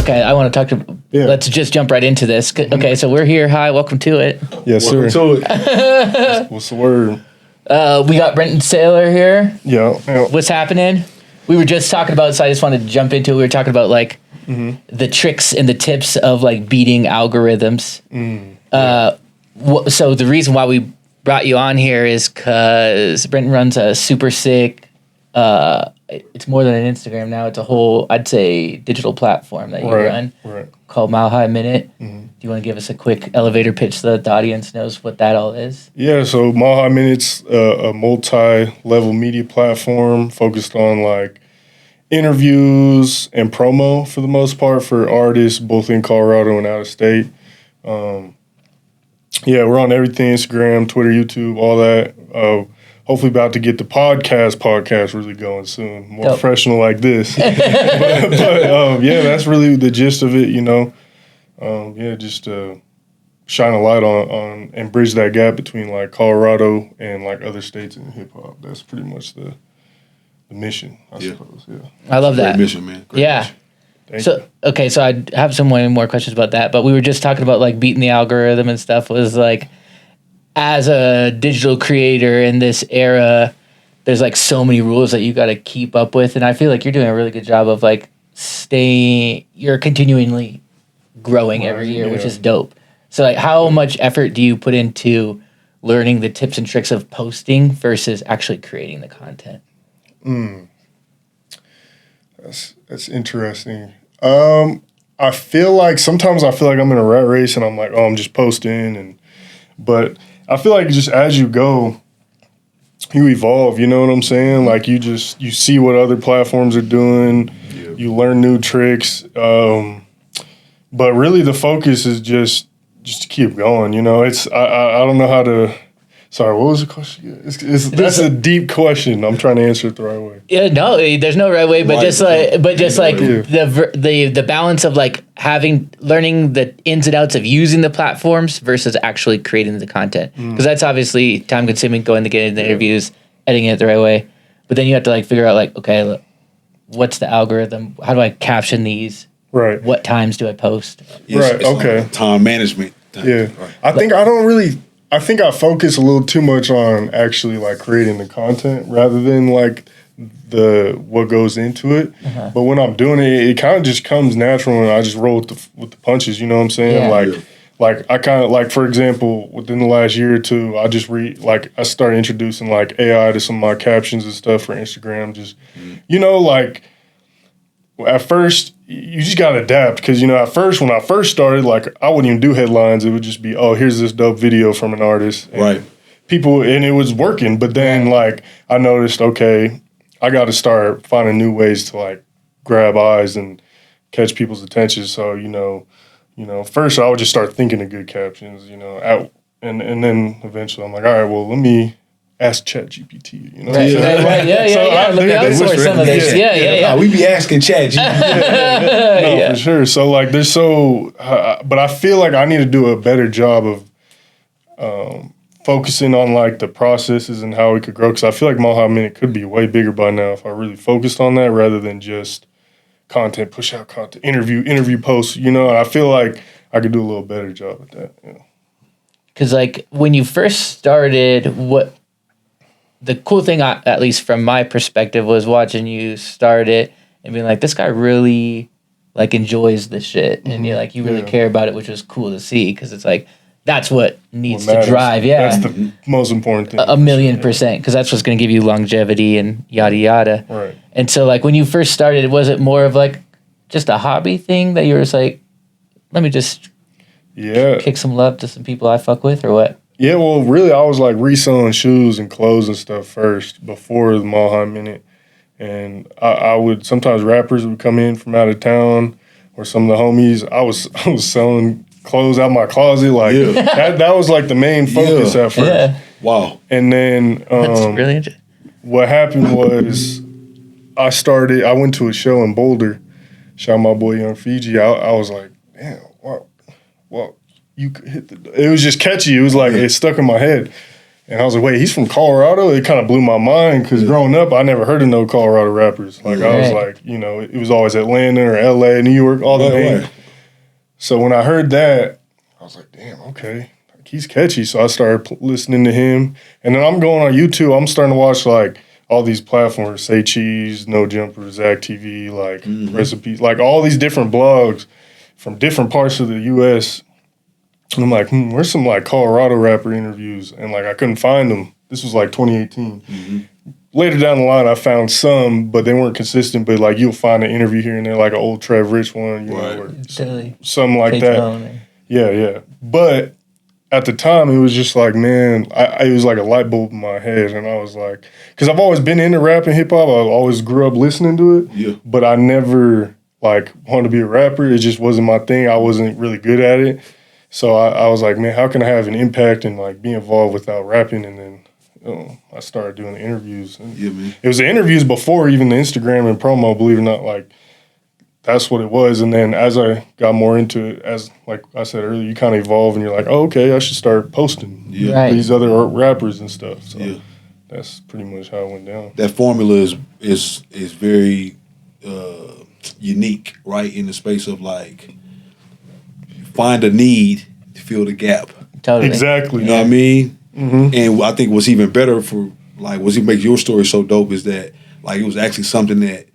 Okay, I want to talk to. Yeah. Let's just jump right into this. Okay, so we're here. Hi, welcome to it. Yes, welcome to it. What's the word? We got Brenton Saylor here. Yeah. What's happening? We were just talking about. So I just wanted to jump into it. We were talking about like the tricks and the tips of like beating algorithms. So the reason why we brought you on here is because Brenton runs a super sick. It's more than an Instagram now. It's a whole, I'd say, digital platform that you run called Mile High Minute. Do you want to give us a quick elevator pitch so that the audience knows what that all is? Yeah, so Mile High Minute's a multi-level media platform focused on like interviews and promo for the most part for artists both in Colorado and out of state. Yeah, we're on everything, Instagram, Twitter, YouTube, all that. Hopefully about to get the podcast really going soon. More professional like this. but yeah, that's really the gist of it, you know. Just shine a light on and bridge that gap between like Colorado and like other states in hip hop. That's pretty much the mission, I suppose. Yeah. I love that. Great mission, man. Great mission. So I have some more questions about that, but we were just talking about like beating the algorithm and stuff. Was like, as a digital creator in this era, there's like so many rules that you got to keep up with, and I feel like you're doing a really good job of like you're continually growing every year, which is dope. So like, how much effort do you put into learning the tips and tricks of posting versus actually creating the content? That's interesting. I feel like sometimes I'm in a rat race and I'm like, I'm just posting but I feel like just as you go, you evolve, you know what I'm saying? Like you see what other platforms are doing, you learn new tricks. But really the focus is just to keep going, you know? I don't know how to. Sorry, what was the question? That's a deep question. I'm trying to answer it the right way. Yeah, no, there's no right way, but the balance of like learning the ins and outs of using the platforms versus actually creating the content, because that's obviously time consuming. Going to get into interviews, editing it the right way, but then you have to like figure out like, okay, look, what's the algorithm? How do I caption these? Right. What times do I post? Right. Okay. Time management. Yeah. Right. I think I focus a little too much on actually like creating the content rather than like what goes into it. But when I'm doing it, it kind of just comes natural and I just roll with the punches. You know what I'm saying? Yeah. Like I kind of like, for example, within the last year or two, I just I started introducing like AI to some of my captions and stuff for Instagram. Just you know, like at first you just gotta adapt because, you know, at first when I first started, like I wouldn't even do headlines. It would just be, here's this dope video from an artist. And and it was working. But then like I noticed, okay, I got to start finding new ways to like grab eyes and catch people's attention. So, you know, first I would just start thinking of good captions, you know, and then eventually I'm like, all right, well, let me ask ChatGPT, you know? Right. Let me outsource some of this. Yeah. We be asking ChatGPT. For sure. So like there's but I feel like I need to do a better job of focusing on like the processes and how we could grow, because I feel like Mile High Minute could be way bigger by now if I really focused on that rather than just content, push out content, interview posts, you know? I feel like I could do a little better job at that. Yeah. Because like when you first started, the cool thing, at least from my perspective, was watching you start it and being like, this guy really like enjoys this shit, and you really care about it, which was cool to see, because it's like that's what needs to drive. Yeah, that's the most important thing. 1,000,000%, because that's what's going to give you longevity and yada yada. Right. And so like when you first started, was it more of like just a hobby thing that you were just like, let me just kick some love to some people I fuck with, or what? Yeah, well, really, I was like reselling shoes and clothes and stuff first before the Mile High Minute. And I would, sometimes rappers would come in from out of town, or some of the homies. I was selling clothes out my closet. Like that was like the main focus at first. Yeah. Wow. And then that's really interesting. What happened was I went to a show in Boulder, shot my boy Young Fiji. I was like, damn, wow. You could hit it was just catchy. It was like, it stuck in my head. And I was like, wait, he's from Colorado? It kind of blew my mind because growing up, I never heard of no Colorado rappers. Like, I was like, you know, it was always Atlanta or LA, New York, all the names. Right. So when I heard that, I was like, damn, okay. Like, he's catchy. So I started listening to him. And then I'm going on YouTube. I'm starting to watch, like, all these platforms, Say Cheese, No Jumper, Zach TV, like, Recipes, like, all these different blogs from different parts of the U.S., and I'm like, where's some like Colorado rapper interviews? And like I couldn't find them. This was like 2018. Later down the line, I found some, but they weren't consistent. But like you'll find an interview here and there, like an old Trev Rich one, you know, or something like that. Yeah. But at the time, it was just like, man, it was like a light bulb in my head, and I was like, because I've always been into rap and hip hop. I always grew up listening to it. Yeah. But I never like wanted to be a rapper. It just wasn't my thing. I wasn't really good at it. So I was like, man, how can I have an impact and like be involved without rapping? And then I started doing the interviews. And it was the interviews before even the Instagram and promo, believe it or not. Like that's what it was. And then as I got more into it, as like I said earlier, you kind of evolve and you're like, oh, okay, I should start posting these other rappers and stuff. So that's pretty much how it went down. That formula is very unique, right? In the space of like, find a need to fill the gap. Totally. Exactly. You know what I mean? And I think what's even better for, like, what's make your story so dope is that, like, it was actually something that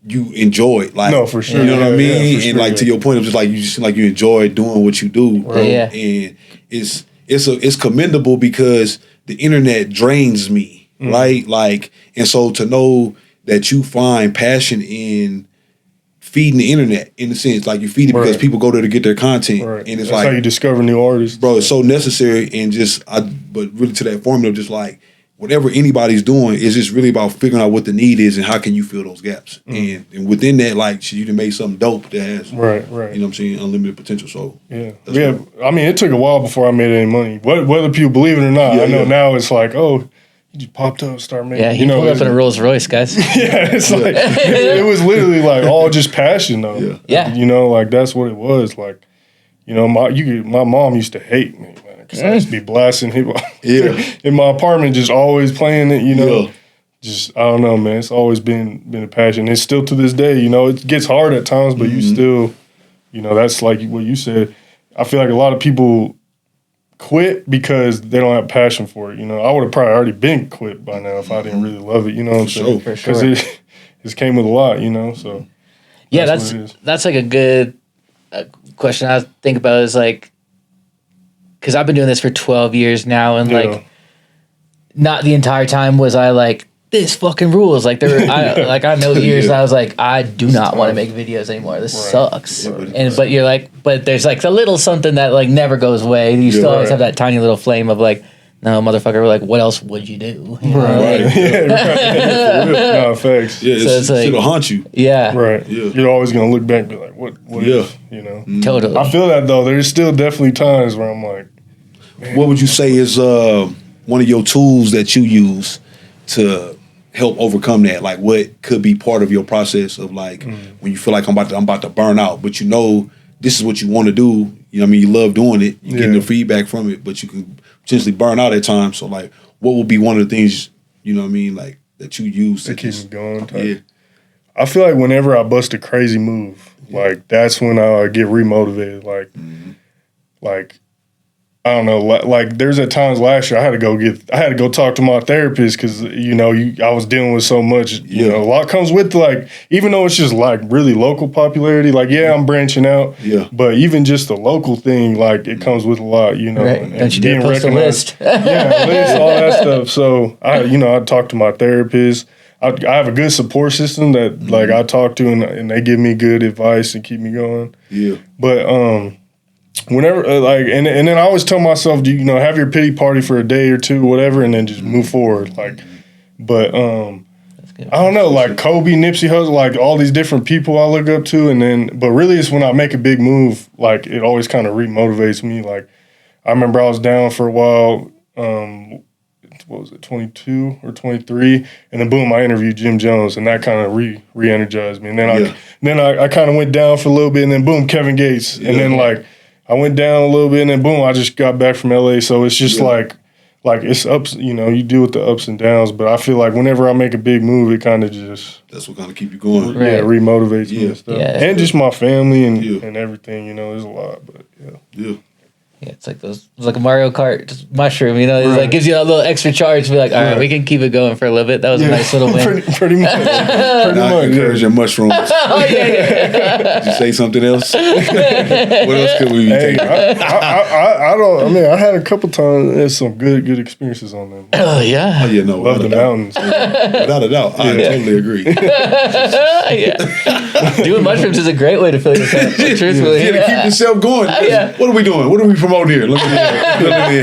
you enjoyed. Like, no, for sure. You know what I mean? And, like, to your point, it was just like, you just seem like you enjoy doing what you do. Right. Yeah. And it's commendable because the internet drains me, right? Like, and so to know that you find passion in feeding the internet, in a sense, like you feed it because people go there to get their content, and it's that's like how you discover new artists, bro. It's so necessary, and but really to that formula, just like whatever anybody's doing, is just really about figuring out what the need is and how can you fill those gaps, and within that, like you done made something dope that has right. You know what I'm saying, unlimited potential. So Cool. I mean, it took a while before I made any money. Whether people believe it or not, I know now it's like, oh, he just popped up, started making. Yeah, he pulled up in a Rolls Royce, guys. It's like it was literally like all just passion, though. Yeah. You know, like that's what it was. Like, you know, my mom used to hate me, man, because I used to be blasting hip hop. In my apartment, just always playing it. You know, just I don't know, man. It's always been a passion. It's still to this day. You know, it gets hard at times, but you still, you know, that's like what you said. I feel like a lot of people quit because they don't have passion for it. You know, I would have probably already been quit by now if I didn't really love it. You know what I'm saying? For sure. Because it came with a lot. You know, so that's like a good question I think about is like, because I've been doing this for 12 years now, and like, not the entire time was I like, this fucking rules. Like I know years I was like, I do not want to make videos anymore. This sucks. But you're like, but there's like a little something that like never goes away. You still always have that tiny little flame of like, no, motherfucker, like, what else would you do? You know? No, thanks. Yeah, so it's like, it'll haunt you. Yeah. Right. Yeah. You're always going to look back and be like, what if, you know? Totally. I feel that, though. There's still definitely times where I'm like, man. What would you say is one of your tools that you use to help overcome that? Like, what could be part of your process of like when you feel like I'm about to burn out, but you know this is what you want to do. You know what I mean? You love doing it. You're getting the feedback from it, but you can potentially burn out at times. So like, what would be one of the things, you know what I mean, like that you use to keep me going? Yeah. I feel like whenever I bust a crazy move, like that's when I get remotivated. Like I don't know, like there's at times last year I had to go talk to my therapist because, you know, I was dealing with so much, you know, a lot comes with like, even though it's just like really local popularity, like, I'm branching out, but even just the local thing, like it comes with a lot, you know. Right. And don't you dare post a list. List, all that stuff. So I talk to my therapist. I have a good support system that like I talk to and they give me good advice and keep me going. Yeah. But, whenever and then I always tell myself, you know, have your pity party for a day or two, whatever, and then just move forward. Like, but I don't know, like Kobe, Nipsey Hussle, like all these different people I look up to, but really it's when I make a big move, like it always kind of remotivates me. Like I remember I was down for a while, what was it, 22 or 23, and then boom, I interviewed Jim Jones, and that kind of re-energized me. And then I kind of went down for a little bit, and then boom, Kevin Gates, and then like. I went down a little bit, and then boom, I just got back from LA. So it's just like like it's ups, you deal with the ups and downs, but I feel like whenever I make a big move, it kind of just that's what kind of keep you going. remotivates me and stuff, and just my family and everything. There's a lot, but yeah. Yeah, it's like a Mario Kart just mushroom, It like gives you a little extra charge to be like, all right, we can keep it going for a little bit. That was a nice little win. pretty much. Encouraging mushrooms. Oh yeah. Did you say something else? What else could we be taking? I don't. I mean, I had a couple times. There's some good experiences on them. Oh yeah. Oh yeah, no, Love the mountains. Without a doubt, I totally agree. Yeah. Doing mushrooms is a great way to fill yourself. Truthfully, to keep yourself going. What are we doing? What are we promoting here? Look at me.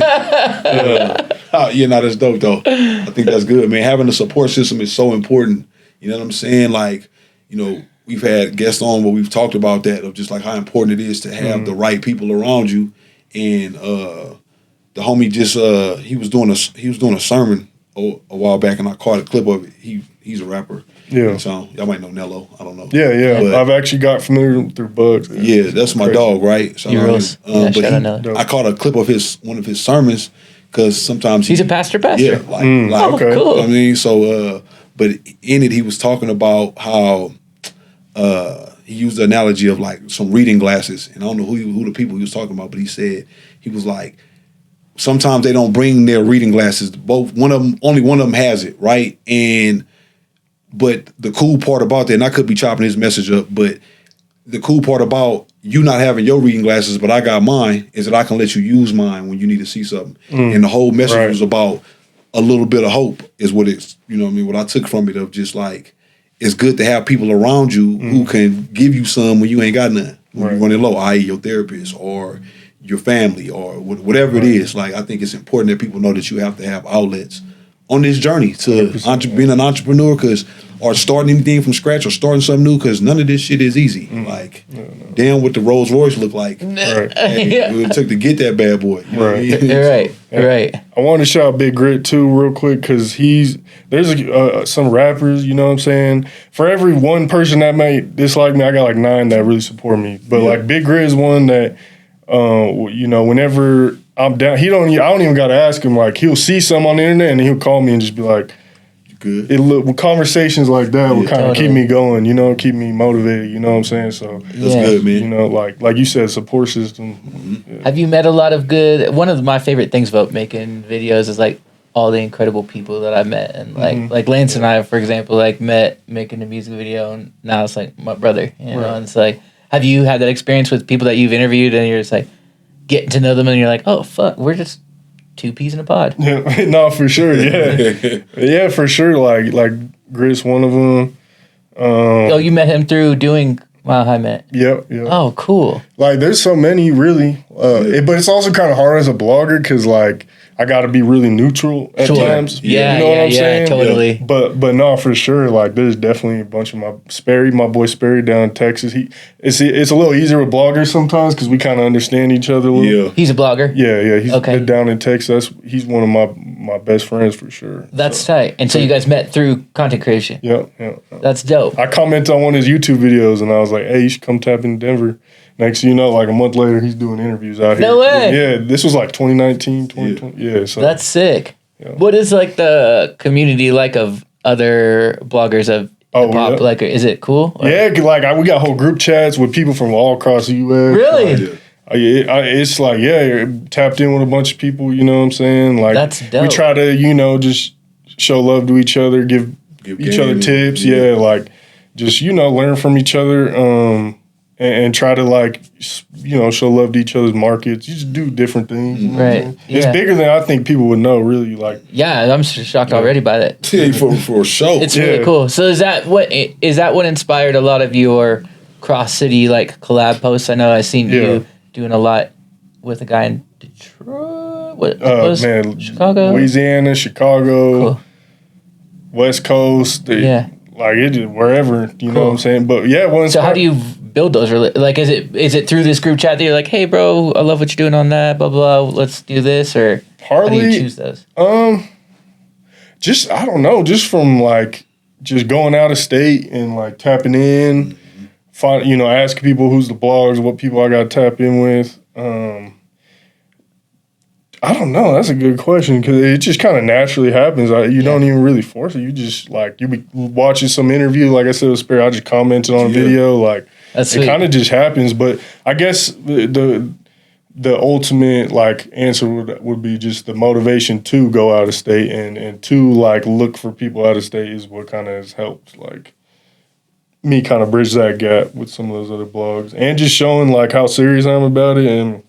That's dope though. I think that's good, man. Having a support system is so important. You know what I'm saying? Like, we've had guests on where we've talked about that, of just like how important it is to have the right people around you. And the homie just he was doing a sermon a while back, and I caught a clip of it. He's a rapper. Yeah. So y'all might know Nello. I don't know. Yeah. But I've actually got familiar through Bugs. Yeah, that's my dog, right? So I caught a clip of one of his sermons, because sometimes he's a pastor. Yeah, okay. Cool. I mean, so but in it he was talking about how he used the analogy of like some reading glasses, and I don't know who the people he was talking about, but he said he was like, sometimes they don't bring their reading glasses. Only one of them has it, right? But the cool part about that, and I could be chopping his message up, but the cool part about you not having your reading glasses, but I got mine, is that I can let you use mine when you need to see something. And the whole message was about a little bit of hope, is what it's, what I took from it, of just like, it's good to have people around you who can give you some when you ain't got none. When you're running low, i.e. your therapist or your family or whatever it is. Like, I think it's important that people know that you have to have outlets on this journey to being an entrepreneur, or starting anything from scratch, or starting something new, because none of this shit is easy. Like, damn what the Rolls Royce look like. What it took to get that bad boy. Right. I want to shout out Big Grit too, real quick, because there's some rappers, you know what I'm saying? For every one person that might dislike me, I got like 9 that really support me. But like Big Grit is one that, whenever I'm down, I don't even got to ask him. Like, he'll see something on the internet and he'll call me and just be like, good. Conversations like that will kind of keep me going, keep me motivated, you know what I'm saying? So that's good, man. Like you said, support system. Have you met a lot of good? One of my favorite things about making videos is like all the incredible people that I met, and like Lance and I, for example, like met making a music video, and now it's like my brother, and it's like, have you had that experience with people that you've interviewed, and you're just like getting to know them, and you're like, oh fuck, we're just 2 peas in a pod. Yeah, no, for sure. Yeah, yeah, for sure. Like Grit's one of them. You met him through doing Mile High Minute. Yep. Oh, cool. Like, there's so many, really. But it's also kind of hard as a blogger, because like I got to be really neutral at times. Yeah, you know what I'm saying? Totally. But no, for sure. Like, there's definitely a bunch of my boy Sperry down in Texas. It's a little easier with bloggers sometimes, because we kind of understand each other a little. Yeah. He's a blogger. Yeah. He's down in Texas. He's one of my best friends for sure. That's tight. And so you guys met through content creation. Yep. That's dope. I commented on one of his YouTube videos, and I was like, hey, you should come tap in Denver. Next thing you know, like a month later, he's doing interviews out here. No way. Yeah, this was like 2019, 2020. Yeah, so that's sick. Yeah. What is like the community like of other bloggers of hip hop? Yeah. Like, is it cool? Or? Yeah, like we got whole group chats with people from all across the U.S. Really? It's like, tapped in with a bunch of people. You know what I'm saying? Like, that's dope. We try to, just show love to each other, give each other tips. Yeah, like just learn from each other. And try to show love to each other's markets. You just do different things. Right. It's bigger than I think people would know, really. Like, yeah, I'm shocked already by that. Yeah, for sure. It's really cool. So is that what inspired a lot of your cross city like collab posts? I know I've seen you doing a lot with a guy in Detroit. Chicago, Louisiana, Chicago, West Coast. Like it just wherever. You know what I'm saying? But yeah, so how do you build those? Like, is it through this group chat that you're like, hey, bro, I love what you're doing on that, blah blah. Let's do this, or how do you choose those? Just I don't know, just from like just going out of state and like tapping in, asking people who's the bloggers, what people I got to tap in with. I don't know. That's a good question because it just kind of naturally happens. You don't even really force it. You just you be watching some interview. Like I said with Spirit, I just commented on a video. Like it kind of just happens. But I guess the ultimate answer would be just the motivation to go out of state and to look for people out of state is what kind of has helped me kind of bridge that gap with some of those other blogs and just showing how serious I am about it and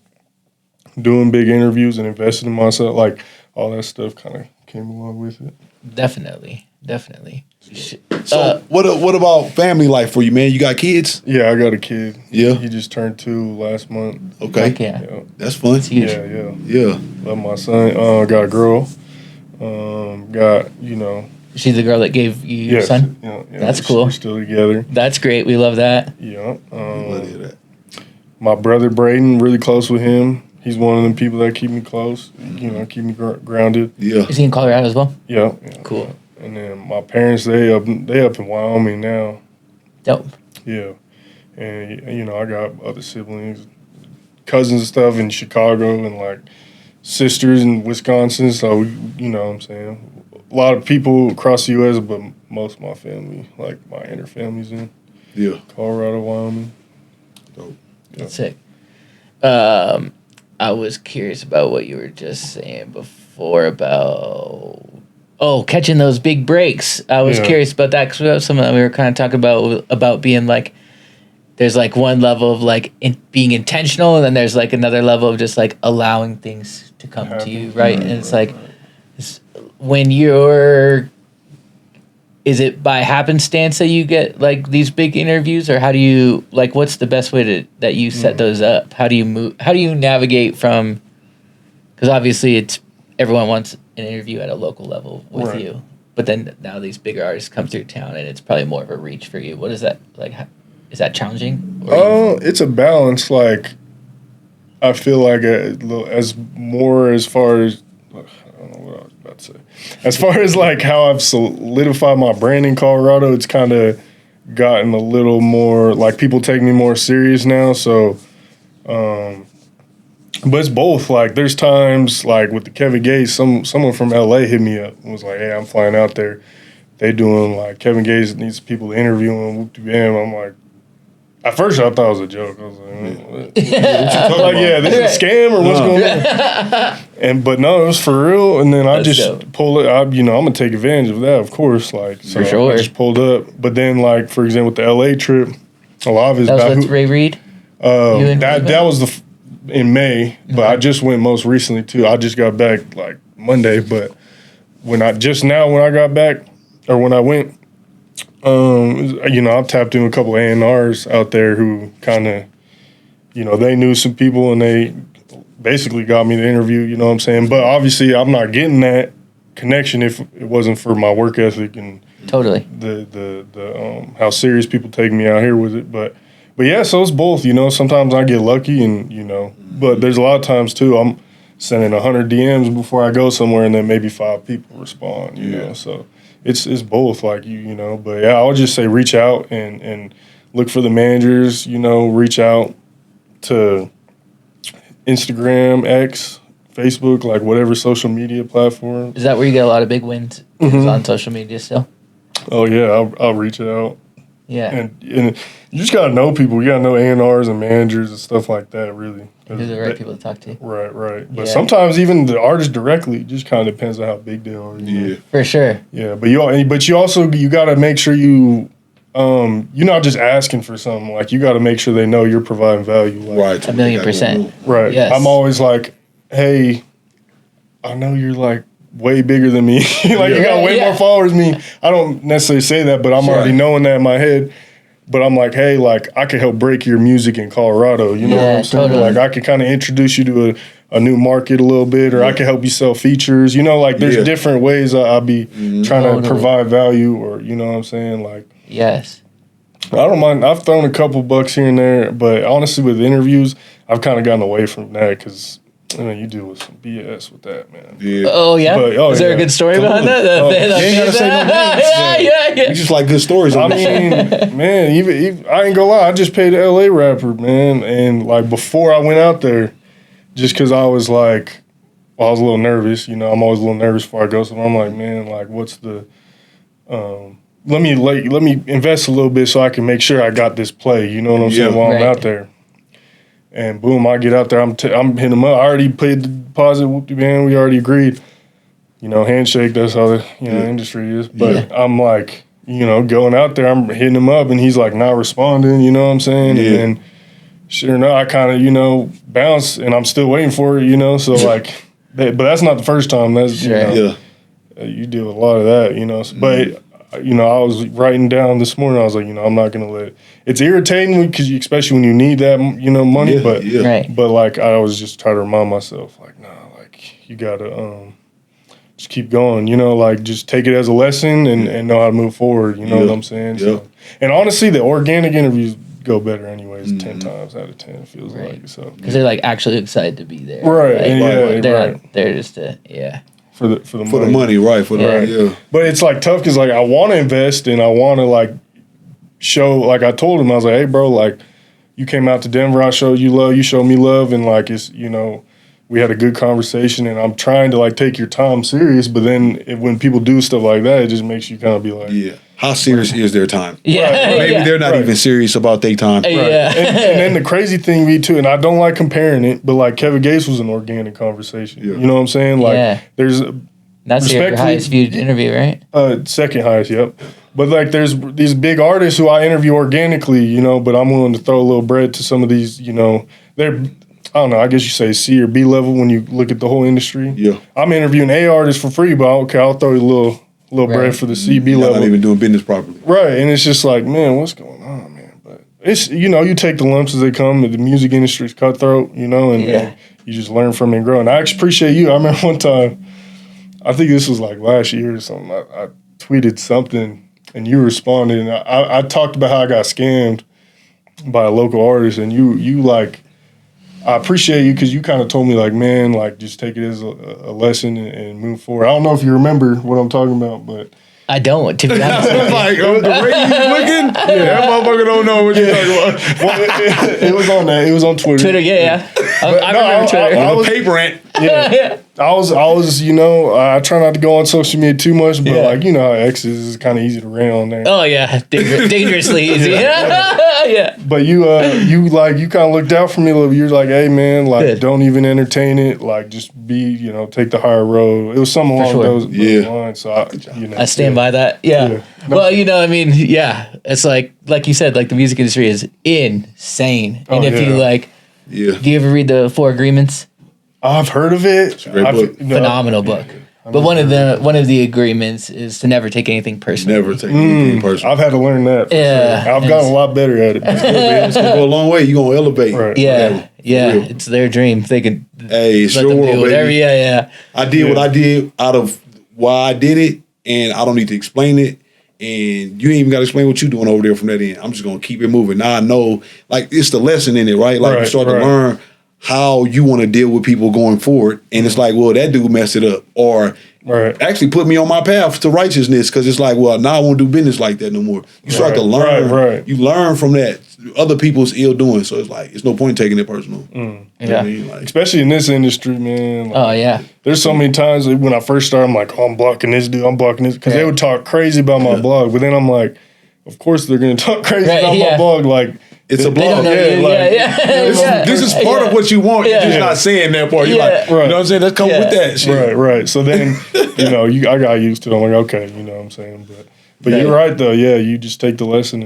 doing big interviews and investing in myself, all that stuff kind of came along with it. Definitely. So what about family life for you, man? You got kids? Yeah, I got a kid. Yeah. He just turned 2 last month. Okay. Yeah. That's fun. It's huge. Yeah. Love my son. Got a girl. She's the girl that gave you your son? Yeah. That's cool. We're still together. That's great. We love that. Yeah. Glad to hear that. My brother Braden, really close with him. He's one of them people that keep me close, keep me grounded. Yeah. Is he in Colorado as well? Yeah. Cool. And then my parents, they up in Wyoming now. Dope. Yeah. And, I got other siblings, cousins and stuff in Chicago and, sisters in Wisconsin. So, you know what I'm saying? A lot of people across the U.S., but most of my family, my inner family's in Colorado, Wyoming. Dope. Yeah. That's sick. I was curious about what you were just saying before about catching those big breaks. I was curious about that because we were kind of talking about being there's one level of being intentional, and then there's another level of just allowing things to come to you, right? And it's when you're. Is it by happenstance that you get these big interviews, or how do you what's the best way that you set those up? How do you move? How do you navigate from? Because obviously, everyone wants an interview at a local level with you, but then now these bigger artists come through town, and it's probably more of a reach for you. What is that like? Is that challenging? It's a balance. I feel as far as. I don't know what I was about to say. As far as how I've solidified my brand in Colorado, it's kind of gotten a little more people take me more serious now. So, but it's both. There's times with the Kevin Gates, someone from LA hit me up and was like, "Hey, I'm flying out there. They doing Kevin Gates needs people to interview him." Whoop-de-bam. I'm like. At first, I thought it was a joke. I was what you talking about? This is a scam or what's going on? But no, it was for real. And then I just pulled it. I'm gonna take advantage of that, of course. For sure. I just pulled up. But then, for example, with the LA trip, a lot of his. That was with Ray Reed. That was in May, but I just went most recently too. I just got back Monday, but when I got back or when I went. I've tapped in a couple of A&Rs out there who kind of, they knew some people and they basically got me the interview, you know what I'm saying? But obviously I'm not getting that connection if it wasn't for my work ethic and totally the how serious people take me out here with it. But yeah, so it's both, sometimes I get lucky and, but there's a lot of times too, I'm sending 100 DMs before I go somewhere and then maybe 5 people respond, you know, so. It's both, but yeah, I would just say reach out and look for the managers, reach out to Instagram, X, Facebook, whatever social media platform. Is that where you get a lot of big wins? Is on social media still? Oh yeah, I'll reach out. Yeah, and you just gotta know people. You gotta know A&Rs and managers and stuff like that. Really, who's the right people to talk to? Right. But sometimes even the artist directly just kind of depends on how big they are. Yeah, for sure. Yeah, but you also gotta make sure you're not just asking for something. You gotta make sure they know you're providing value. Right, 1,000,000%. Right. Yes. I'm always hey, I know you're way bigger than me. You got way more followers than me. I don't necessarily say that, but I'm already knowing that in my head. But I'm hey, I could help break your music in Colorado. You know what I'm saying? Totally. I could kind of introduce you to a new market a little bit, or I could help you sell features. There's different ways I'll be trying to provide value, or you know what I'm saying? Yes. I don't mind. I've thrown a couple bucks here and there, but honestly, with interviews, I've kind of gotten away from that because you deal with some BS with that, man. Yeah. Oh yeah. Is there a good story behind that? You ain't gotta say no names. Yeah. We just like good stories. I mean, man, even I ain't gonna lie. I just paid an LA rapper, man, and before I went out there, just because I was I was a little nervous. You know, I'm always a little nervous before I go. So I'm like, man, like, what's the let me invest a little bit so I can make sure I got this play. You know what I'm saying? While I'm out there. And boom, I get out there. I'm hitting them up. I already paid the deposit. Man, we already agreed. You know, handshake. That's how the industry is. But I'm like, you know, going out there. I'm hitting him up, and he's like not responding. You know what I'm saying? Yeah. And then, sure enough, I kind of bounce, and I'm still waiting for it. You know, so like, but that's not the first time. That's you deal with a lot of that. You know, but. You know, I was writing down this morning. I was like, I'm not gonna let it. It's irritating because especially when you need that, money. But like, I was just trying to remind myself, like, nah, like you gotta just keep going. You know, like just take it as a lesson and know how to move forward. You know what I'm saying? Yeah. So, and honestly, the organic interviews go better anyways. 10 times out of 10, it feels like so. Because they're like actually excited to be there, right? Like, they're just For the money, right? But it's like tough because like I want to invest and I want to like show. Like I told him, I was like, hey, bro, like you came out to Denver, I showed you love, you showed me love, and like it's we had a good conversation, and I'm trying to like take your time serious. But then when people do stuff like that, it just makes you kind of be like, how serious is their time? Maybe they're not even serious about their time. And then the crazy thing too, and I don't like comparing it, but like Kevin Gates was an organic conversation. You know what I'm saying? Like there's that's your highest viewed interview, right? Second highest, yep. But like there's these big artists who I interview organically, but I'm willing to throw a little bread to some of these, they're I don't know, I guess you say C or B level when you look at the whole industry. Yeah. I'm interviewing A artists for free, but I'll throw you a little bread for the C, B level. Not even doing business properly. Right, and it's just like, man, what's going on, man? But it's, you take the lumps as they come. The music industry's cutthroat, and you just learn from it and grow. And I appreciate you. I remember one time, I think this was like last year or something, I tweeted something and you responded. And I talked about how I got scammed by a local artist, and you like, I appreciate you because you kind of told me like, man, like just take it as a lesson and move forward. I don't know if you remember what I'm talking about, but I don't. To be honest, like the way he's looking, that motherfucker don't know what you're talking about. Well, it was on that. It was on Twitter. Twitter, I remember Twitter. I was paper ant. I was, I try not to go on social media too much, but like, how X is kind of easy to rain on there. Oh yeah, dangerously easy. But you kind of looked out for me a little bit. You're like, hey man, like don't even entertain it. Like just be, take the higher road. It was something along those lines. So I stand by that. Yeah. No. Well, it's like you said, like the music industry is insane, and if you like, do you ever read the 4 Agreements? I've heard of it. It's a great book. Phenomenal book. But one of the agreements is to never take anything personally. Never take anything personally. I've had to learn that. Yeah, I've gotten a lot better at it. It's gonna go a long way. You're gonna elevate. Right. Yeah, it's their dream. They can. Hey, it's your world, whatever. baby. Yeah. I did what I did out of why I did it, and I don't need to explain it. And you ain't even got to explain what you're doing over there from that end. I'm just gonna keep it moving. Now I know, like it's the lesson in it, right? Like you start to learn how you want to deal with people going forward. And it's like, well, that dude messed it up. Or actually put me on my path to righteousness, because it's like, well, now I won't do business like that no more. You start to learn. You learn from that. Other people's ill doing. So it's like, it's no point in taking it personal. You know what I mean? Like, especially in this industry, man. Like, there's so many times when I first started, I'm like, I'm blocking this dude, I'm blocking this. Because they would talk crazy about my blog. But then I'm like, of course they're going to talk crazy about my blog. Like, it's a blog. This is part of what you want. You're just not saying that part. You're like, you know what I'm saying? Let's come with that shit. Right. So then, I got used to it. I'm like, okay, you know what I'm saying? But you're right, though. Yeah, you just take the lesson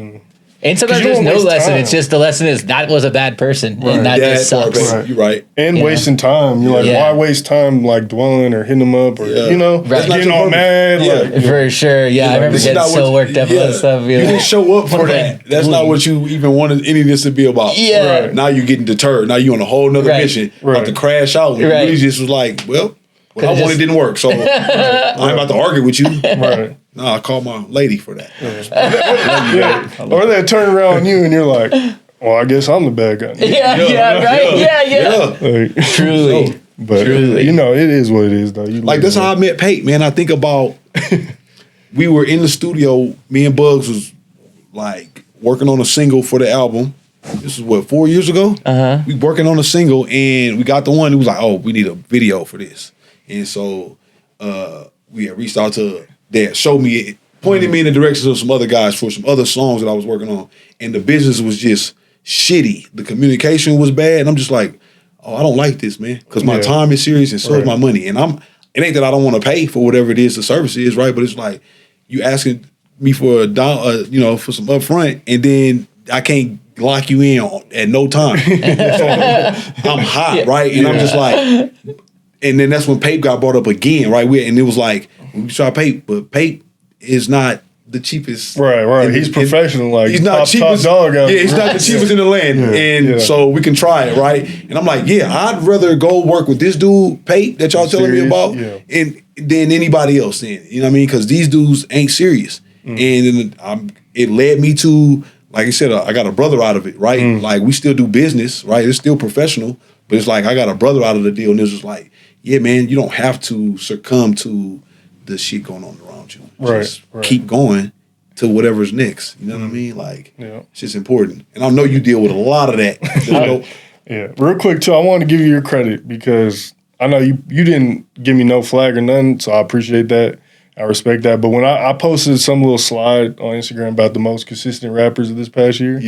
and sometimes there's no lesson. It's just the lesson is that was a bad person and that just sucks. You're right. And wasting time. You're like, why waste time like dwelling or hitting them up or getting all mad? For sure. Yeah, I remember getting so worked up on stuff. You didn't show up for that. That's not what you even wanted any of this to be about. Yeah. Right. Now you're getting deterred. Now you're on a whole nother mission. About to crash out. And you really just was like, well, what I wanted didn't work. So I'm about to argue with you. Right. No, I call my lady for that. Or they turn around on you and you're like, well, I guess I'm the bad guy. Like, truly. But, it is what it is, though. Like, that's how I met Pate, man. I think about, we were in the studio, me and Bugs was, like, working on a single for the album. This is 4 years ago? We working on a single, and we got the one who was like, oh, we need a video for this. And so we had reached out to that, showed me, pointed me in the direction of some other guys for some other songs that I was working on. And the business was just shitty. The communication was bad. And I'm just like, oh, I don't like this, man. Because my time is serious and so is my money. And it ain't that I don't want to pay for whatever it is the service is, right? But it's like, you asking me for for some upfront, and then I can't lock you in at no time. So I'm hot, right? And I'm just like, and then that's when Pape got brought up again, right? And it was like, we try Pape, but Pape is not the cheapest. Right. He's professional, like he's not top dog. He's not the cheapest in the land. So we can try it, right? And I'm like, I'd rather go work with this dude, Pape, that y'all telling me about, and than anybody else then. You know what I mean? Because these dudes ain't serious. And it led me to, like I said, I got a brother out of it, right? Like, we still do business, right? It's still professional, but it's like I got a brother out of the deal, and it's just like, yeah, man, you don't have to succumb to the shit going on around you. Just keep going to whatever's next. You know what I mean? Like, it's just important. And I know you deal with a lot of that. Real quick, too, I want to give you your credit because I know you didn't give me no flag or nothing, so I appreciate that. I respect that. But when I posted some little slide on Instagram about the most consistent rappers of this past year.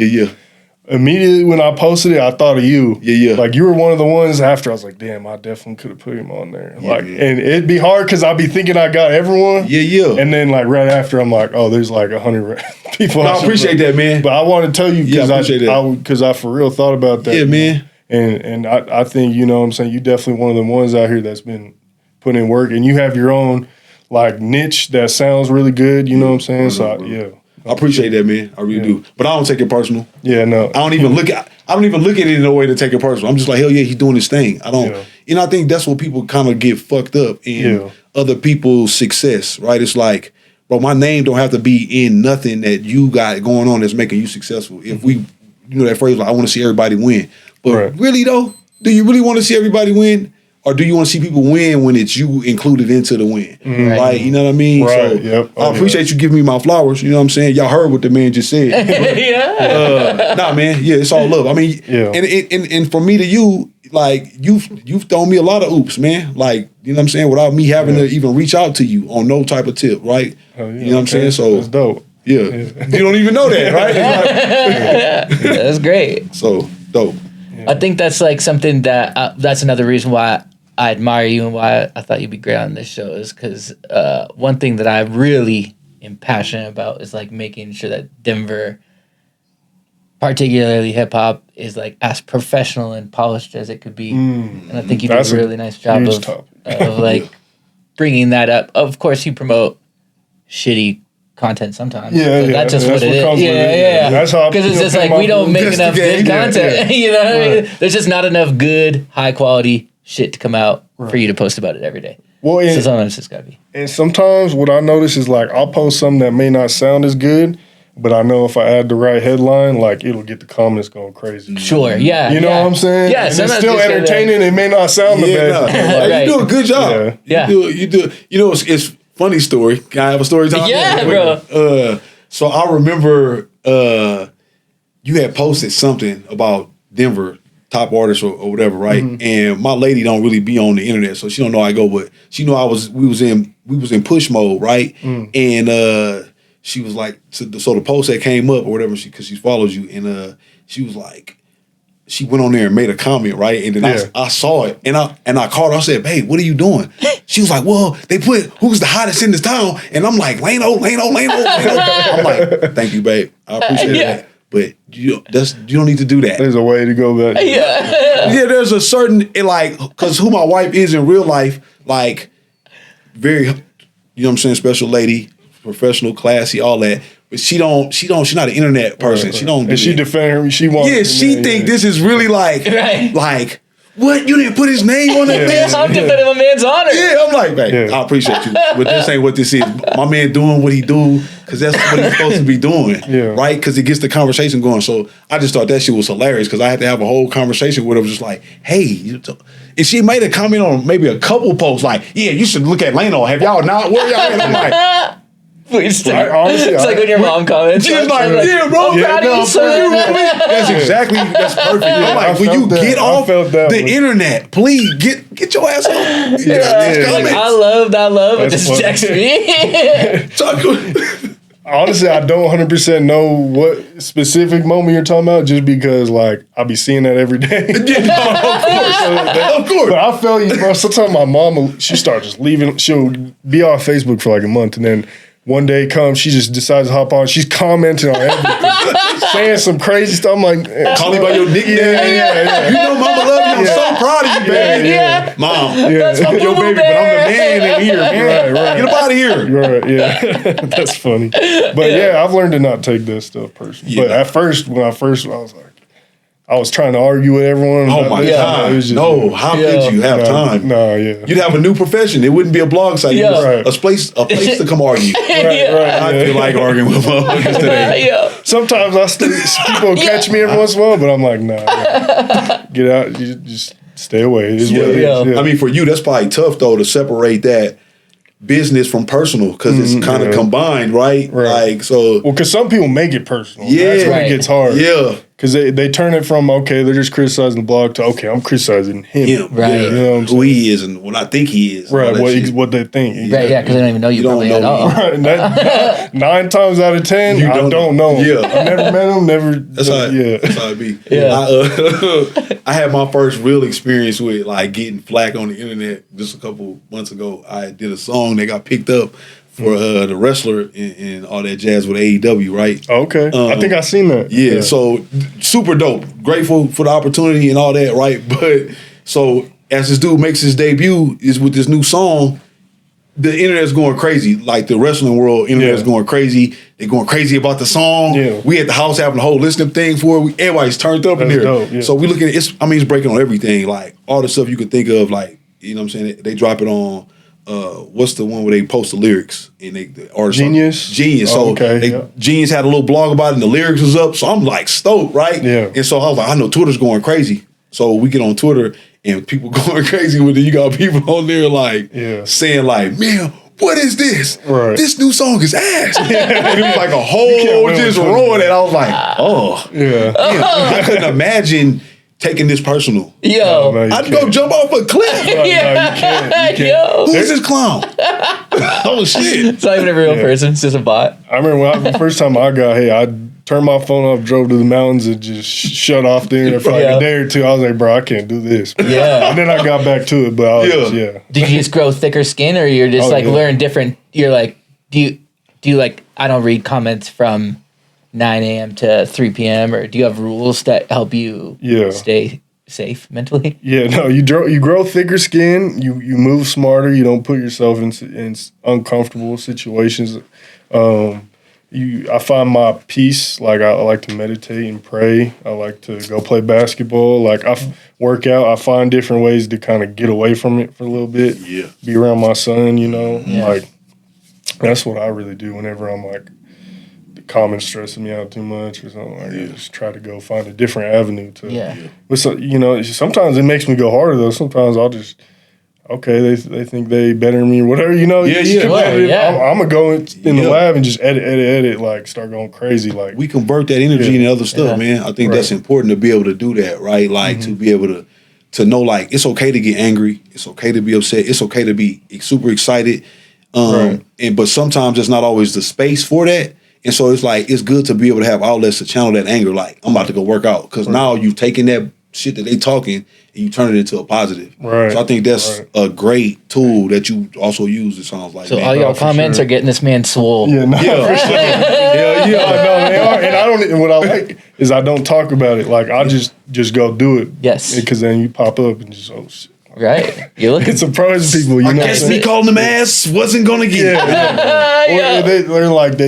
Immediately when I posted it, I thought of you. Like, you were one of the ones after. I was like, damn, I definitely could have put him on there. And it'd be hard because I'd be thinking I got everyone. And then, like, right after, I'm like, oh, there's like 100 people. I appreciate that, man. But I want to tell you because I for real thought about that. Man. And I think, you know what I'm saying, you definitely one of the ones out here that's been putting in work. And you have your own, like, niche that sounds really good. You know what I'm saying? So, I appreciate that, man. I really do. But I don't take it personal. No. I don't even look at it in a way to take it personal. I'm just like, hell yeah, he's doing his thing. I don't I think that's what people kind of get fucked up in other people's success, right? It's like, bro, my name don't have to be in nothing that you got going on that's making you successful. If we, that phrase, like, I want to see everybody win. But really though, do you really want to see everybody win? Or do you want to see people win when it's you included into the win? Like, you know what I mean? So I appreciate you giving me my flowers. You know what I'm saying? Y'all heard what the man just said. Nah, man. Yeah, it's all love. I mean, and from me to you, like, you've thrown me a lot of oops, man. Like, you know what I'm saying? Without me having to even reach out to you on no type of tip, right? You know what I'm saying? So that's dope. You don't even know that, right? Like, that's great. So dope. I think that's like something that that's another reason why I admire you and why I thought you'd be great on this show is because one thing that I really am passionate about is like making sure that Denver, particularly hip hop, is like as professional and polished as it could be. And I think you do a really nice job of like bringing that up. Of course, you promote shitty content sometimes. That's just what it is. That's how, because it's just like we don't make enough good content. You know what I mean? There's just not enough good, high quality shit to come out for you to post about it every day. Well, so sometimes it's gotta be. And sometimes what I notice is like I'll post something that may not sound as good, but I know if I add the right headline, like it'll get the comments going crazy. Sure, You know what I'm saying? Yeah, and it's still entertaining. It may not sound the best. Like, you do a good job. You do. You know, it's funny story. Can I have a story time? Yeah, bro. So I remember you had posted something about Denver top artists or whatever, right? And my lady don't really be on the internet, so she don't know how I go, but she know we was in push mode, right? And she was like, so the post that came up or whatever, because she follows you, and she was like, she went on there and made a comment, right? And then I saw it, and I called her. I said, "Babe, what are you doing?" She was like, "Well, they put who's the hottest in this town," and I'm like, Lano. I'm like, "Thank you, babe. I appreciate that." But you don't need to do that. There's a way to go back. There's a certain, like, because who my wife is in real life, like, very, you know what I'm saying, special lady, professional, classy, all that. But she's not an internet person. She don't. And she defend her. She wants. Yeah, she think this is really like, like, what? You didn't put his name on that list? I'm defending my man's honor. Yeah, I'm like, man, I appreciate you, but this ain't what this is. My man doing what he do because that's what he's supposed to be doing, right? Because it gets the conversation going. So I just thought that shit was hilarious because I had to have a whole conversation with her, just like, hey, and she made a comment on maybe a couple posts like, yeah, you should look at Lano. Have y'all not? Where y'all at? I'm like, Please do. Honestly, it's like when your mom comments. She's like, yeah, bro. I'm proud of you, son. That's perfect. I'm like, when you get off the internet, please get your ass off. I love it. Just text me. Honestly, I don't 100% know what specific moment you're talking about, just because like I be seeing that every day. Of course. But I feel you, bro. Sometimes my mom, she starts just leaving. She'll be off Facebook for like a month, and then one day comes, she just decides to hop on. She's commenting on everything, saying some crazy stuff. I'm like, call me by your nickname. Yeah. You know, mama love you. I'm so proud of you, baby. Yeah. Mom, I'm your baby, but I'm the man in here, man. Right. Get up out of here. Right, yeah. That's funny. But yeah, I've learned to not take that stuff personally. Yeah. But at first, when I was like, I was trying to argue with everyone. Oh my God. No, how could you have time? No, yeah. You'd have a new profession. It wouldn't be a blog site. Right. A place to come argue. Right. I feel like arguing with motherfuckers today. Sometimes people catch me every once in a while, but I'm like, nah. Get out. You just stay away. It is what it is. Yeah. I mean, for you, that's probably tough, though, to separate that business from personal, because it's kind of combined, right? Like, so. Well, because some people make it personal. Yeah. That's when it gets hard. Yeah. Because they turn it from, okay, they're just criticizing the blog, to, okay, I'm criticizing him. Right. You know what I'm saying? Who he is and what I think he is. Right, what they think. Right, yeah, because they don't even know you don't probably know at all. Right, 9 times out of 10, I don't know him. Yeah. I've never met him, That's how it be. Yeah. I had my first real experience with like getting flack on the internet just a couple months ago. I did a song that got picked up for the wrestler and all that jazz with AEW, right? Okay. I think I seen that. Yeah, so super dope. Grateful for the opportunity and all that, right? But so as this dude makes his debut is with this new song, the internet's going crazy. Like the wrestling world, internet's going crazy. They're going crazy about the song. Yeah. We at the house having a whole listening thing for it. Everybody's turned up in here. Dope, yeah. So we looking at it's breaking on everything. Like all the stuff you could think of, like, you know what I'm saying? They drop it on what's the one where they post the lyrics and the artist Genius. So Genius had a little blog about it and the lyrics was up. So I'm like stoked, right? Yeah. And so I was like, I know Twitter's going crazy. So we get on Twitter and people going crazy with it. You got people on there like saying like, man, what is this? Right. This new song is ass. And it was like a whole just roaring and I was like, oh. Yeah. I couldn't imagine taking this personal. Yo. No, I'd go jump off a cliff. No, you can't. Yo. Who's this clown? Oh, shit. It's not even a real person. It's just a bot. I remember the first time I turned my phone off, drove to the mountains, and just shut off the internet for like a day or two. I was like, bro, I can't do this. Yeah. And then I got back to it, but I was Did you just grow thicker skin, or you're just learn different? You're like, do you like, I don't read comments from 9 a.m. to 3 p.m. or do you have rules that help you stay safe mentally? Yeah, no, you grow thicker skin, you move smarter, you don't put yourself in uncomfortable situations. I find my peace, like I like to meditate and pray. I like to go play basketball. Like I work out, I find different ways to kind of get away from it for a little bit. Yeah. Be around my son, you know? Like that's what I really do whenever I'm like common stressing me out too much or something like that. Just try to go find a different avenue to. But so, you know, sometimes it makes me go harder though. Sometimes I'll just they think they better than me or whatever, you know. I'm gonna go in the lab and just edit, like start going crazy. Like we convert that energy into other stuff, man. I think that's important to be able to do that, right? Like to be able to know, like it's okay to get angry, it's okay to be upset, it's okay to be super excited, but sometimes there's not always the space for that. And so it's like, it's good to be able to have outlets to channel that anger. Like, I'm about to go work out. Because now you've taken that shit that they talking and you turn it into a positive. Right. So I think that's a great tool that you also use, it sounds like. So all y'all comments are getting this man swole. Yeah, no, for sure. No, they are. And what I like is I don't talk about it. Like, I just go do it. Yes. Because then you pop up and just, oh, shit. Right. You look. It surprises people. You know, I guess me calling them ass wasn't gonna get it. They're like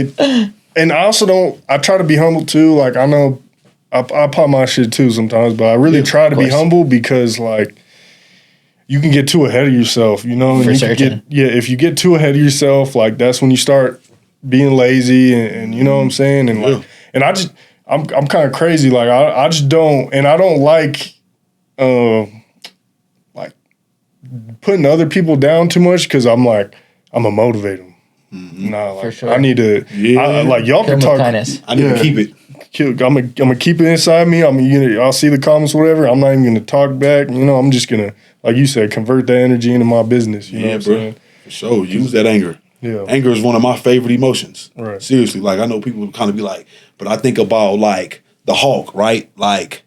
and I also don't. I try to be humble too. Like I know I pop my shit too sometimes, but I really try to be humble because like you can get too ahead of yourself. You know, and if you get too ahead of yourself, like that's when you start being lazy and you know what I'm saying. And like, and I'm kind of crazy. Like I just don't, and I don't like putting other people down too much because I'm like, I'm gonna motivate them. Nah, like For sure. I need to. Like y'all Kill can with talk. kindness. I need to keep it. I'm gonna keep it inside me. I'll see the comments, whatever. I'm not even gonna talk back. I'm just gonna, like you said, convert that energy into my business. You know what I'm saying? For sure. Use that anger. Yeah. Anger is one of my favorite emotions. Right. Seriously. Like, I know people kind of be like, but I think about, like, the Hulk, right? Like,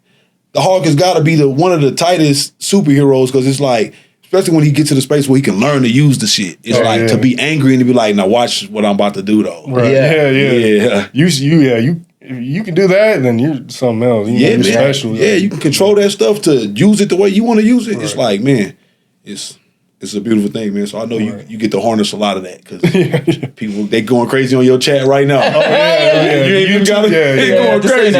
the Hulk has got to be one of the tightest superheroes because it's like, especially when he gets to the space where he can learn to use the shit. It's to be angry and to be like, now watch what I'm about to do, though. Right. Yeah. You can do that, then you're something else. You're special. Yeah, you can control that stuff to use it the way you want to use it. Right. It's like, man, it's a beautiful thing, man. So I know you get to harness a lot of that because people, they going crazy on your chat right now. Oh, yeah. You ain't even got it. They going crazy.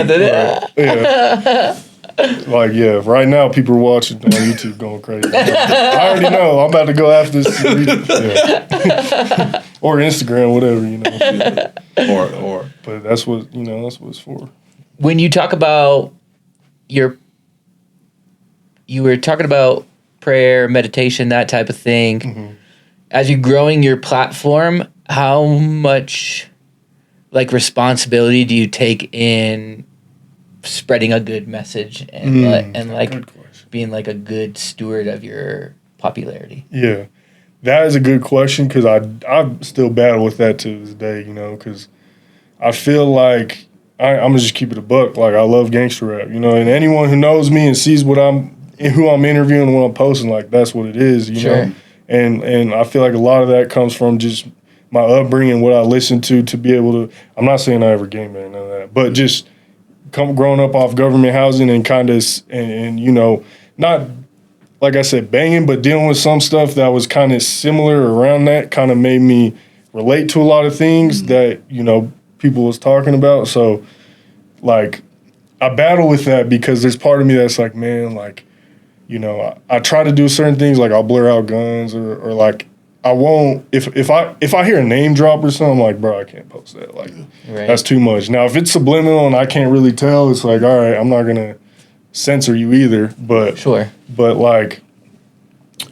Like, right now people are watching on YouTube going crazy. I already know. I'm about to go after this. Or Instagram, whatever, Or but that's what it's for. When you talk about you were talking about prayer, meditation, that type of thing. Mm-hmm. As you're growing your platform, how much like responsibility do you take in spreading a good message and like being like a good steward of your popularity? Yeah, that is a good question because I still battle with that to this day, because I feel like I'm gonna just keep it a buck. Like I love gangster rap, and anyone who knows me and sees who I'm interviewing and what I'm posting, like that's what it is, know. And I feel like a lot of that comes from just my upbringing, what I listened to be able to. I'm not saying I ever gangbang, none of that, but just growing up off government housing and kind of and not like I said banging, but dealing with some stuff that was kind of similar around that kind of made me relate to a lot of things that people was talking about. So like I battle with that because there's part of me that's like, man, like I try to do certain things, like I'll blur out guns or like I won't if I hear a name drop or something, I'm like, bro, I can't post that. Like that's too much. Now if it's subliminal and I can't really tell, it's like, all right, I'm not gonna censor you either. But But like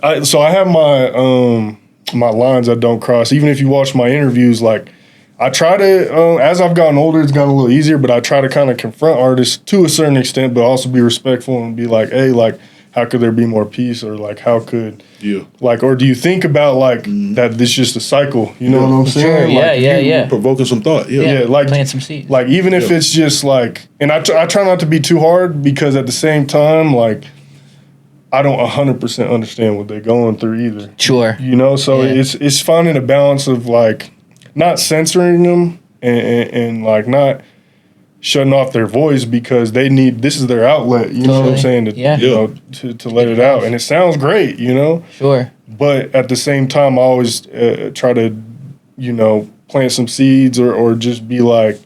I have my my lines I don't cross. Even if you watch my interviews, like I try to as I've gotten older, it's gotten a little easier, but I try to kind of confront artists to a certain extent, but also be respectful and be like, hey, like how could there be more peace, or like how could like, or do you think about like that this is just a cycle, you know what I'm saying? Like, provoking some thought, like plant some seeds, like even if it's just like, and I try not to be too hard because at the same time, like I don't 100% understand what they're going through either. So it's finding a balance of like not censoring them and like not shutting off their voice because this is their outlet, you know what I'm saying, to let it out. And it sounds great, But at the same time, I always try to, plant some seeds or just be like,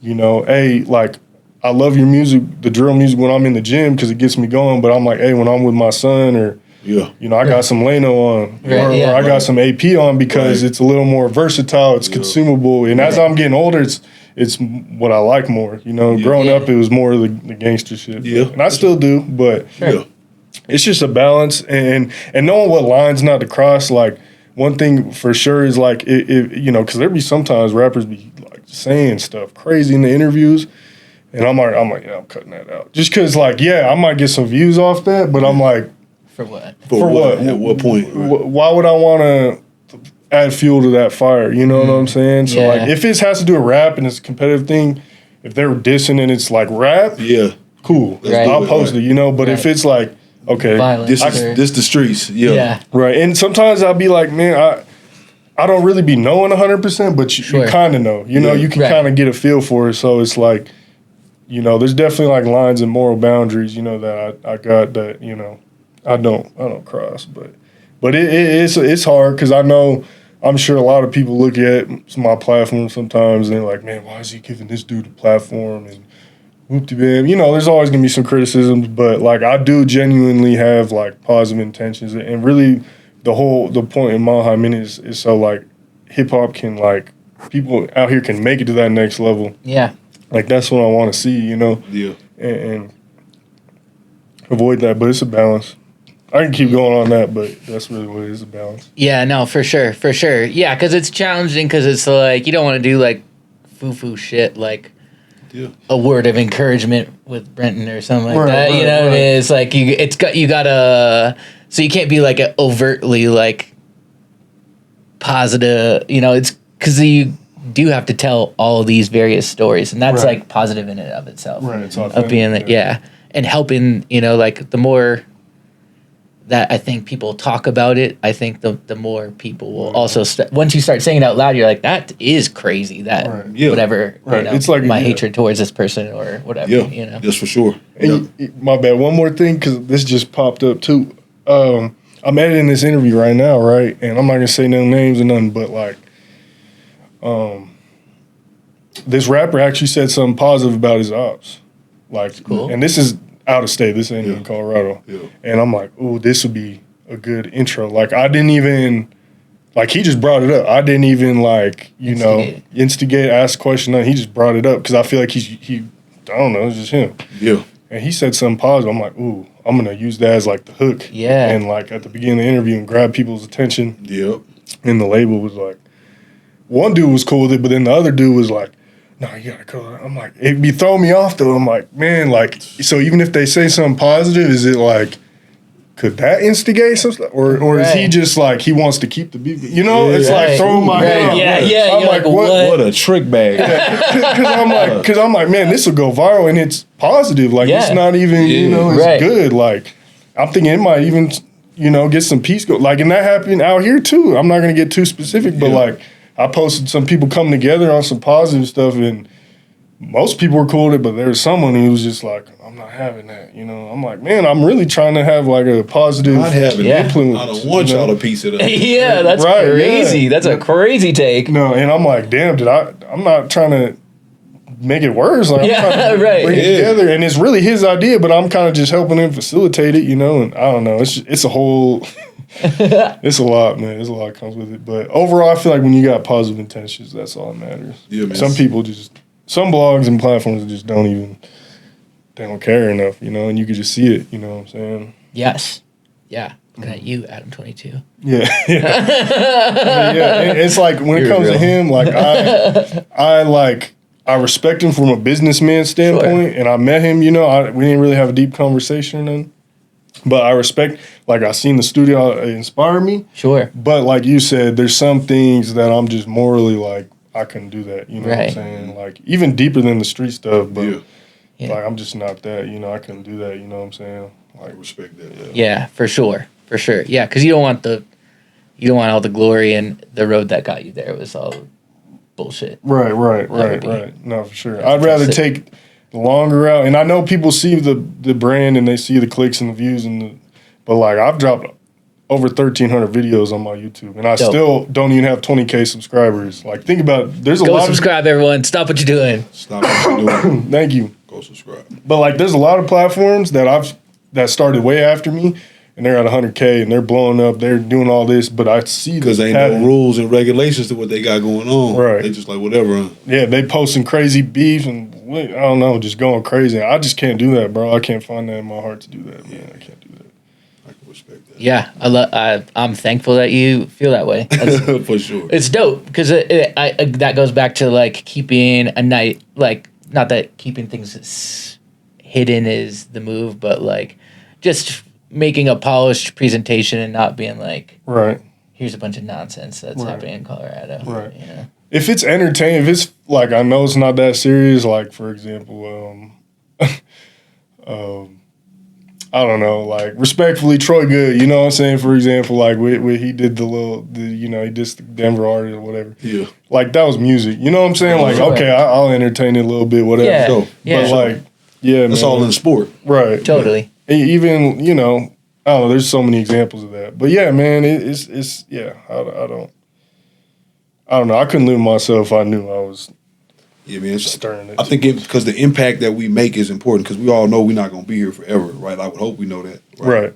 hey, like, I love your music, the drill music when I'm in the gym because it gets me going. But I'm like, hey, when I'm with my son or, I got some Lano on or I got some AP on because it's a little more versatile, it's consumable. And as I'm getting older, it's what I like more. Growing up, it was more of the gangster shit. And I still do, but it's just a balance and knowing what lines not to cross. Like one thing for sure is like, because there be sometimes rappers be like saying stuff crazy in the interviews. And I'm like, I'm cutting that out. Just because like, I might get some views off that, but I'm like, for what? For what? At what point? Why would I want to add fuel to that fire? You know what I'm saying? So like, if it has to do with rap and it's a competitive thing, if they're dissing and it's like rap, cool. I'll post it, But if it's like, okay, this the streets, right. And sometimes I'll be like, man, I don't really be knowing 100%, but you kind of know. You can kind of get a feel for it. So it's like, there's definitely like lines and moral boundaries, that I got that, I don't cross, but it's hard because I'm sure a lot of people look at my platform sometimes and they're like, man, why is he giving this dude a platform and whoop-de-bam. There's always gonna be some criticisms, but like I do genuinely have like positive intentions and really the point in Mile High Minute is so like hip hop can like people out here can make it to that next level. Yeah. Like that's what I want to see, Yeah. And avoid that, but it's a balance. I can keep going on that, but that's really what it is, a balance. Yeah, no, for sure. Yeah, because it's challenging because it's like you don't want to do like foo-foo shit like a word of encouragement with Brenton or something like that. You know what I mean? It's like you gotta, so you can't be like overtly like positive. You know, it's because you do have to tell all these various stories, and that's like positive in and of itself. Right, it's of being like, and helping. You know, like the more that I think people talk about it, I think the more people will also once you start saying it out loud, you're like, that is crazy. That whatever, you know, it's like my hatred towards this person or whatever. You know, just for sure. My bad. One more thing, because this just popped up too. I'm editing this interview right now, right, and I'm not gonna say no names or nothing, but like, this rapper actually said something positive about his ops, like, cool. And this is out of state. This ain't in Colorado. And I'm like, oh, this would be a good intro. Like, I didn't even, like, he just brought it up. I didn't even, like, instigate, ask a question. No, he just brought it up because I feel like he, I don't know, it's just him. Yeah. And he said something positive. I'm like, ooh, I'm going to use that as, like, the hook. Yeah. And, like, at the beginning of the interview and grab people's attention. Yep. And the label was like, one dude was cool with it, but then the other dude was like, no, you gotta go. I'm like, it'd be throwing me off though. I'm like, man, like, so even if they say something positive, is it like, could that instigate something? Or is he just like, he wants to keep the beat? You know, it's like throwing my head off. Yeah. I'm like, what a trick bag. Because I'm like, man, this will go viral and it's positive. Like, it's not even, it's good. Like, I'm thinking it might even, get some peace go. Like, and that happened out here too. I'm not gonna get too specific, but like, I posted some people coming together on some positive stuff, and most people were cool with it, but there was someone who was just like, I'm not having that, I'm like, man, I'm really trying to have like a positive influence. I don't want y'all to piece it up. That's crazy. Yeah. That's a crazy take. No, and I'm like, damn, I'm not trying to make it worse. Like, I'm trying to bring it together, and it's really his idea, but I'm kind of just helping him facilitate it, and I don't know. It's a whole... It's a lot, man. There's a lot that comes with it. But overall, I feel like when you got positive intentions, that's all that matters. Yeah, man. Some people some blogs and platforms just they don't care enough, and you can just see it, you know what I'm saying? Yes. Yeah. Looking at you, Adam 22. Yeah. It's like, when it comes to him, like, I respect him from a businessman standpoint, and I met him, we didn't really have a deep conversation or nothing. But I respect, like, I seen the studio inspire me. Sure. But like you said, there's some things that I'm just morally like, I couldn't do that. You know what I'm saying? Like, even deeper than the street stuff. But like, I'm just not that. I couldn't do that. You know what I'm saying? Like, respect that. Yeah, for sure. For sure. Yeah, because you don't want all the glory and the road that got you there. It was all bullshit. Right. No, for sure. I'd rather take the longer route, and I know people see the brand and they see the clicks and the views but like, I've dropped over 1,300 videos on my YouTube, and I still don't even have 20K subscribers. Like, think about it. There's a lot. Go subscribe, everyone. Stop what you're doing. Stop what you're doing. Thank you. Go subscribe. But like, there's a lot of platforms that started way after me, and they're at 100K and they're blowing up. They're doing all this, but I see because they ain't no rules and regulations to what they got going on. Right. They just like whatever. Huh? Yeah, they posting crazy beef and I don't know, just going crazy. I just can't do that, bro. I can't find that in my heart to do that, man. I can't do that. I can respect that. Yeah, I'm thankful that you feel that way. For sure. It's dope because that goes back to like keeping a night, like, not that keeping things hidden is the move, but like just making a polished presentation and not being like, here's a bunch of nonsense that's happening in Colorado. Right. If it's entertaining, if it's like, I know it's not that serious, like, for example, I don't know, like, respectfully, Troy Good, you know what I'm saying? For example, like, he did he did the Denver artist or whatever. Yeah. Like, that was music. You know what I'm saying? Like, okay, I'll entertain it a little bit, whatever. Yeah. But, like, that's all in the sport. Right. Totally. Even, I don't know, there's so many examples of that. But, yeah, man, it's I don't know. I couldn't live with myself if I knew I was stirring it. I think because the impact that we make is important, because we all know we're not going to be here forever, right? I would hope we know that. Right.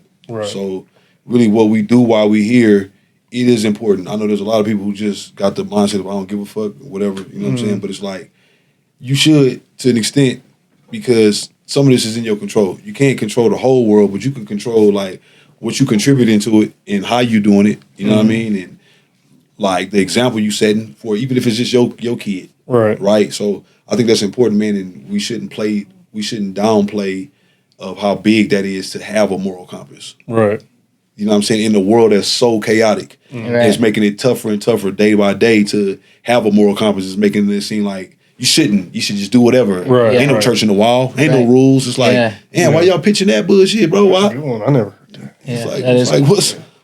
So really what we do while we're here, it is important. I know there's a lot of people who just got the mindset of I don't give a fuck, whatever, you know what I'm saying? But it's like, you should to an extent, because some of this is in your control. You can't control the whole world, but you can control like what you contributing to it and how you doing it. You know what I mean? And like the example you setting for, even if it's just your kid, right? So I think that's important, man. And we shouldn't downplay of how big that is to have a moral compass, right? You know what I'm saying? In the world that's so chaotic, it's making it tougher and tougher day by day to have a moral compass. It's making it seem like you should just do whatever. Right. Ain't no church in the wall. Ain't no rules. It's like, why y'all pitching that bullshit, bro? Why? I never heard that. It's like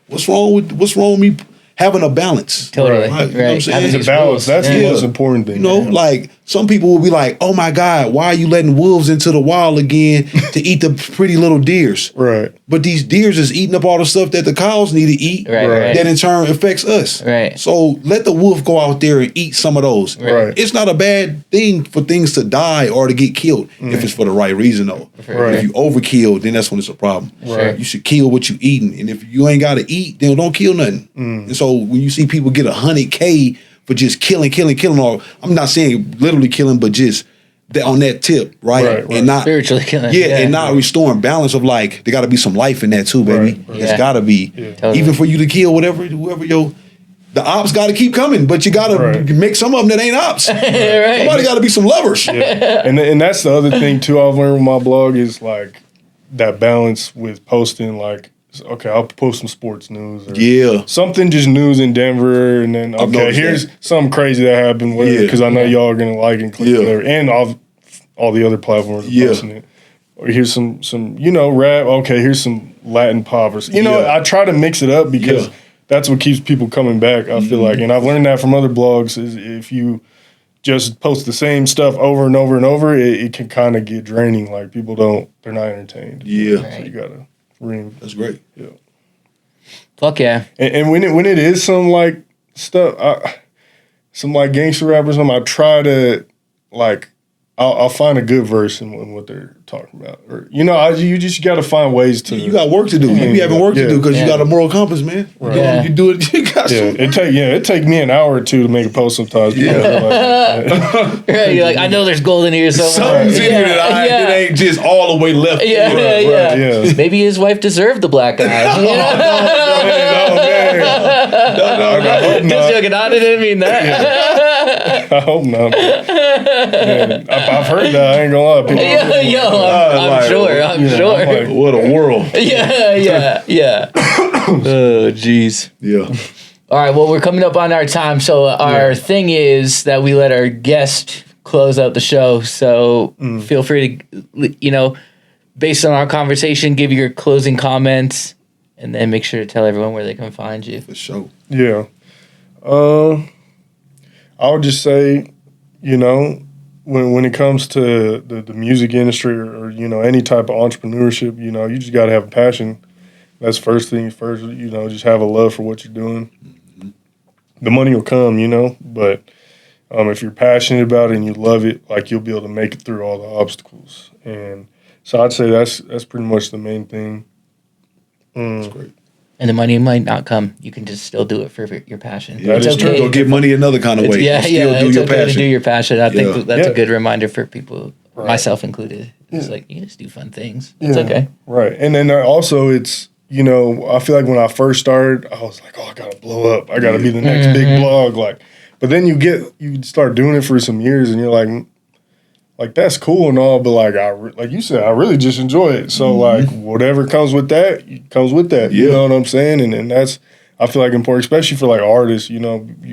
what's wrong with me having a balance? Totally. Right. You know what I'm saying? It's a balance. That's the most important thing. You know, like some people will be like, oh my God, why are you letting wolves into the wild again to eat the pretty little deers? Right. But these deers is eating up all the stuff that the cows need to eat. Right. That in turn affects us. Right. So let the wolf go out there and eat some of those. Right. It's not a bad thing for things to die or to get killed if it's for the right reason though. Right. If you overkill, then that's when it's a problem. Right. You should kill what you eating. And if you ain't got to eat, then don't kill nothing. And so when you see people get 100K for just killing, or I'm not saying literally killing, but just on that tip, right? And not spiritually killing. and not restoring balance of like there got to be some life in that too, baby. There's got to be, Totally. even for you to kill whoever the ops got to keep coming, but you got to make some of them that ain't ops. Somebody got to be some lovers. And that's the other thing too I've learned with my blog is like that balance with posting like, okay, I'll post some sports news or something, just news in Denver, and then here's something crazy that happened, because I know y'all are gonna like and click whatever, and all the other platforms are posting it. Or here's some rap. Okay, here's some Latin pop, or I try to mix it up because that's what keeps people coming back. I feel like, and I've learned that from other blogs is if you just post the same stuff over and over and over, it can kind of get draining. Like people they're not entertained. So you gotta. That's great. Yeah. Fuck yeah. And when it is some like stuff, some like gangster rappers, I try to like I'll find a good verse in what they're talking about, or you just got to find ways to. You got work to do. You be having work to do because you got a moral compass, man. You do it. You got some. It take me an hour or two to make a post sometimes. You're like, I know there's gold in here somewhere. Something's in here that it ain't just all the way left. Maybe his wife deserved the black eye. No, Just joking. I didn't mean that. I hope not. Man, I've heard that. I ain't gonna lie. I'm sure. I'm sure. Like, what a world. Yeah. Oh, jeez. Yeah. All right. Well, we're coming up on our time. So our thing is that we let our guest close out the show. So feel free to, based on our conversation, give your closing comments, and then make sure to tell everyone where they can find you. For sure. Yeah. I would just say, when it comes to the music industry or any type of entrepreneurship, you just got to have a passion. That's first things first. Just have a love for what you're doing. The money will come, but if you're passionate about it and you love it, like you'll be able to make it through all the obstacles. And so I'd say that's pretty much the main thing. That's great. And the money might not come. You can just still do it for your passion. Yeah, it's true. Go get money another kind of way. It's okay to do your passion. I think that's a good reminder for people, myself included. It's like, you just do fun things. It's okay. Right. And then also it's, I feel like when I first started, I was like, I got to blow up. I got to be the next big blog. But then you start doing it for some years and you're like that's cool and all, but like you said, I really just enjoy it. So whatever comes with that, comes with that. You know what I'm saying? And that's, I feel like important, especially for artists,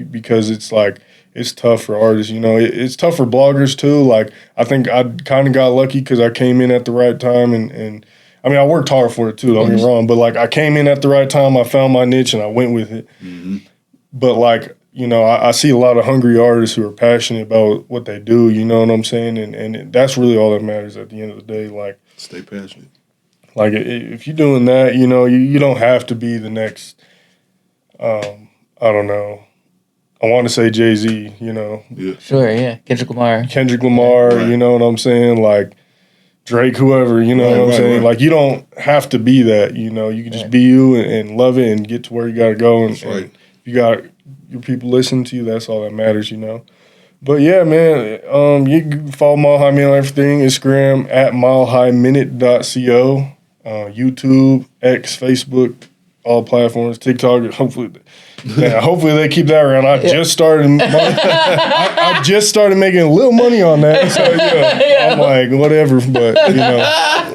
because it's it's tough for artists. It's tough for bloggers too. Like I think I kind of got lucky because I came in at the right time, and I mean I worked hard for it too. Don't get me wrong, but I came in at the right time. I found my niche and I went with it. But I see a lot of hungry artists who are passionate about what they do, you know what I'm saying? And that's really all that matters at the end of the day. Stay passionate. If you're doing that, you don't have to be the next, I don't know. I want to say Jay-Z, Yeah. Sure, yeah. Kendrick Lamar, you know what I'm saying? Drake, whoever, you know what I'm saying? Right. You don't have to be that, you can just be you and love it and get to where you got to go. And, right. and you got your people listening to you, that's all that matters, But yeah, man, you can follow Mile High Minute on everything. Instagram at milehighminute.co. YouTube, X, Facebook, all platforms, TikTok. Hopefully they keep that around. I just started. I just started making a little money on that. So I'm like, whatever. But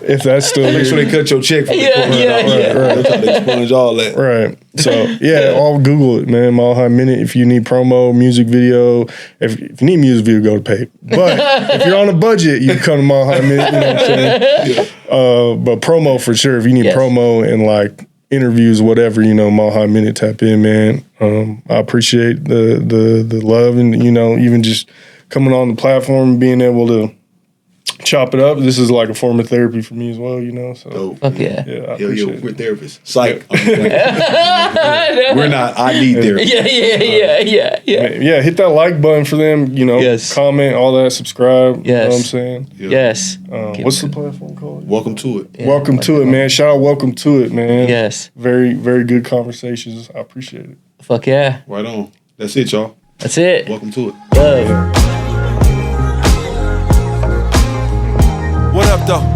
if that's still Make sure they cut your check from the Right. They're trying to expunge all that. Right. So I'll Google it, man. Mile High Minute. If you need promo, music video, if you need music video, go to pay. But if you're on a budget, you can come to Mile High Minute. You know what I'm saying? But promo for sure. If you need promo and like interviews, whatever, Mile High Minute, tap in, man. I appreciate the love and even just coming on the platform and being able to chop it up. This is like a form of therapy for me as well, So Fuck yeah. I appreciate We're it. therapists. Psych. We're not. I need therapy. Yeah. Hit that like button for them. Yes. Comment, all that. Subscribe. Yes. You know what I'm saying? Yeah. Yes. What's the platform called? Welcome to it. Yeah. Welcome to it, man. Shout out, welcome to it, man. Yes. Very, very good conversations. I appreciate it. Fuck yeah. Right on. That's it, y'all. That's it. Welcome to it. Love. What up, though?